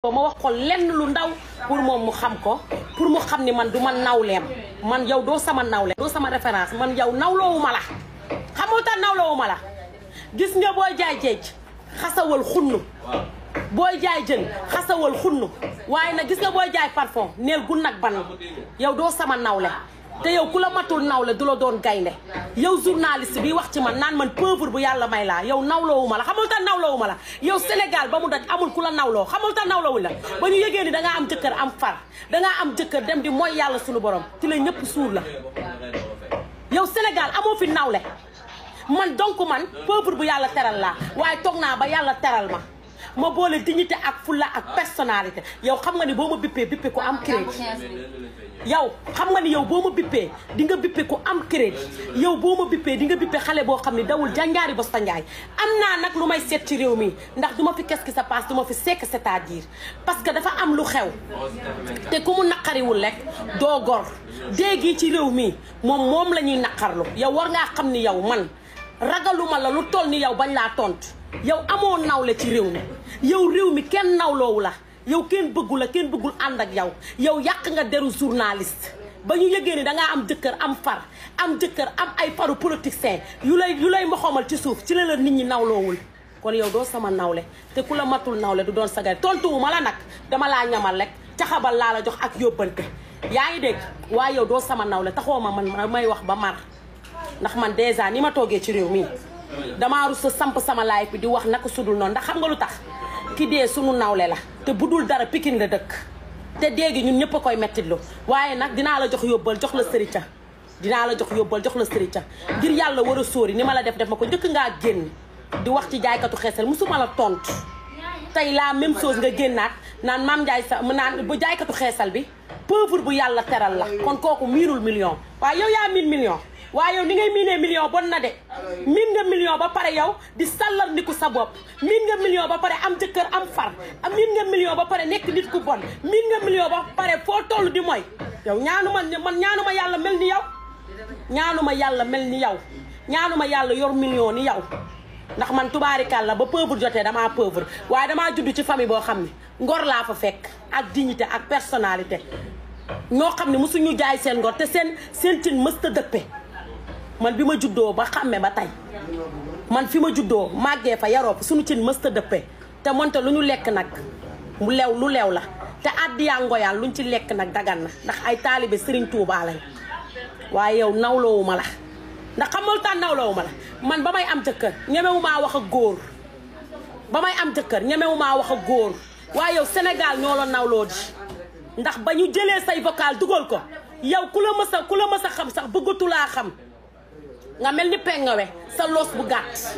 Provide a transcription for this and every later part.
ma wax ko lenn lu ndaw pour moom mu xam ko pour mu xam ni man du ma nawleem man yow doo sama nawle doo sama référence man yow nawloowuma la xamoo tax nawloowuma la gis nga booy jaay géej xasawal xunnu booy jaay jën xasawal xunnu waaye nag gis nga booy jaay parfum neel gu nag ban yow doo sama nawle te yow ku la matul nawle du la doon gaynde yow journaliste bi wax ci man naan man pauvre bu yàlla may laa yow nawloowuma la xamul tax nawloowuma la yow Sénégal ba mu daj amul ku la nawloo xamul tax nawloowuñ la ba ñu yëgee ni dangaa am jëkkër am far dangaa am jëkkër dem di mooy yàlla suñu borom ci la ñëpp suur la yow Sénégal amoo fi nawle man donc man pauvre bu yàlla teral laa waaye toog naa ba yàlla teral ma boole dignité ak fulla ak personnalité yow xam nga ni boo ma bippee ku am crédit yow xam nga ni yow boo ma bippee di nga bippe ku am crédit yow boo ma bippee di nga bippe xale boo xam ne dawul jànjaari ba sa njaay am naa nag lu may seet ci réew mi ndax du ma fi qu'est-ce qui se passe du ma fi sekk c'est-à-dire parce que dafa am lu xew te ku mu naqariwul rek doo gor déegi ci réew mi moom la ñuy naqarlu yow war ngaa xam ni yow man ragaluma la lu toll ni yow bañ laa tontu yow amoo nawle ci réew mi yow réew mi kenn nawloowu la yow kenn bëggu la kenn bëggul ànd ak yow yàq nga deru journaliste ba ñu yëgee ni dangaa am jëkkër am far am jëkkër am ay faru politicien yu lay moxomal ci suuf ci la nit ñi nawloowul kon yow doo sama nawle te ku la matul nawle du doon sagal tontuwuma la nag dama laa ñamal rek caxabal laa la jox ak yóbbante yaa ngi dégg waaye yow doo sama nawle taxoo ma man may wax ba mar ndax man dèjà ni ma toogee ci réew mi damaa rus a samp sama laay bi di wax naka sudul noonu ndax xam nga lu tax ki dee sunu nawle la te bu dul dara Pikine la dëkk te déegi ñun ñëpp a koy mettitlu waaye nag dinaa la jox yóbbal jox la sërica dinaa la jox yóbbal jox la sërica ngir yàlla war a sóori ni ma la def ma ko njëkk ngaa génn di wax ci jaaykatu xeesal musuma la tontu tey la même chose nga génnaat naan Mame Ndiaye sa mu naan bu jaaykatu xeesal bi pauvre bu yàlla teral la kon kooku miinul million waaye yow yaa miin million waaye yow ni ngay miinee million bon na de miin nga million ba pare yow di sàllar niku sa bopp miin nga million ba pare am jëkkër am far miin nga million ba pare nekk nit ku bon miin nga million ba pare foo toll di mooy yow ñaanuma yàlla mel ni yow ñaanuma yàlla mel ni yow ñaanuma yàlla yor million ni yow ndax man tubaarikàlla ba pauvre jotee damaa pauvre waaye damaa judd ci famille boo xam ne ngor laa fa fekk ak dignité ak personnalité ñoo xam ne mosuñu jaay seen ngor te seen cin mësta dëppe man bi ma juddoo ba xàmme ba tey man fi ma juddoo màggee fa yaroo fa suñu cin mësta dëppe te monte lu ñu lekk nag lu leew la te addiyaa ngoyaan luñ ci lekk nag dagan na ndax ay taalibe Serigne Touba lañ waaye yow nawloowuma la ndax xamal taan nawloowuma la man ba may am jëkkër ñemewumaa wax ak góor ba may am jëkkër ñemewumaa wax ak góor waaye yow Sénégal ñoo la nawloo di ndax ba ñu jëlee say vocal dugal ko yow ku la mës a xam sax bëggatulaa xam nga mel ni pengawe sa loos bu gàtt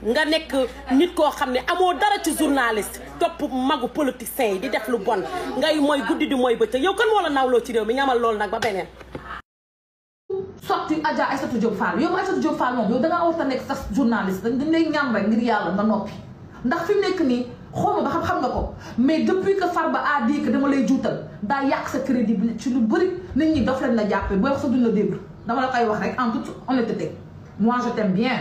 nga nekk nit koo xam ne amoo dara ci journaliste topp magu politicien yi di def lu bon ngay mooy guddi di mooy bëccëg yow kan moo la nawloo ci réew mi ñamal loolu nag ba beneen sotti Adja Aïssatou Diop Fall yow Aïssatou Diop Fall moom yow dangaa war a nekk sax journaliste dañ lay ñaan rek ngir yàlla nga noppi ndax fi mu nekk nii xooma ba xam nga ko mais depuis que Farba a dit que dama lay juutal daa yàq sa crédibilité ci lu bëri nit ñi daf leen la jàppee booy wax sa duñ la déglu dama la koy wax rek en toute honnêteté moi je t'aime bien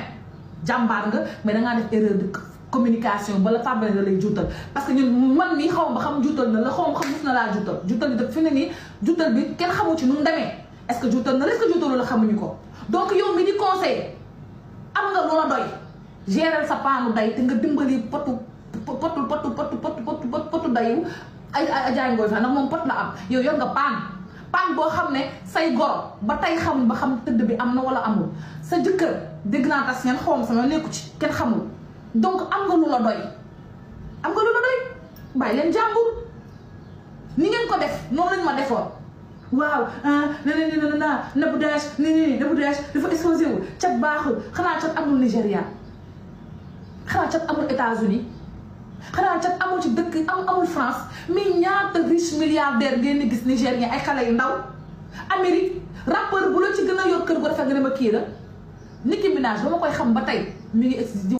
jàmbaar nga mais dangaa def erreur de communication bala Farba la lay juutal parce que ñun man mii xaw ma ba xam juutal na la xaw ma xam gis na laa juutal bi daf fi ne nii juutal bi kenn xamu ci nu mu demee est-ce que juutal na la est-ce que juutalu la xamuñu ko donc yow mi di conseil am nga loola doy gérer sa paanu day te nga dimbali potu dayu ay Adja Ngoye Fall ndax moom pot la am yow yor nga paan boo xam ne say goro ba tey xamul ba xam tëdd bi am na wala amul sa jëkkër dégg naa tas ngeen xawma sama nekku ci kenn xamul donc am nga lu la doy bàyyi leen jàmbur ni ngeen ko def noonu lañ ma defoon waaw Nabou Dash Nabou Dash dafa exposé wu cat baaxul xanaa cat amul Nigéria xanaa cat amul États-Unis xanaa cat amul ci dëkk amul France mais ñaata riche milliardaire ngeen di gis Nigérien ay xale yu ndaw Amérique rappeur bu la ci gën a yor kër gu rafet nga ne ma kii la Nicki Minaj ba ma koy xam ba tey mi ngi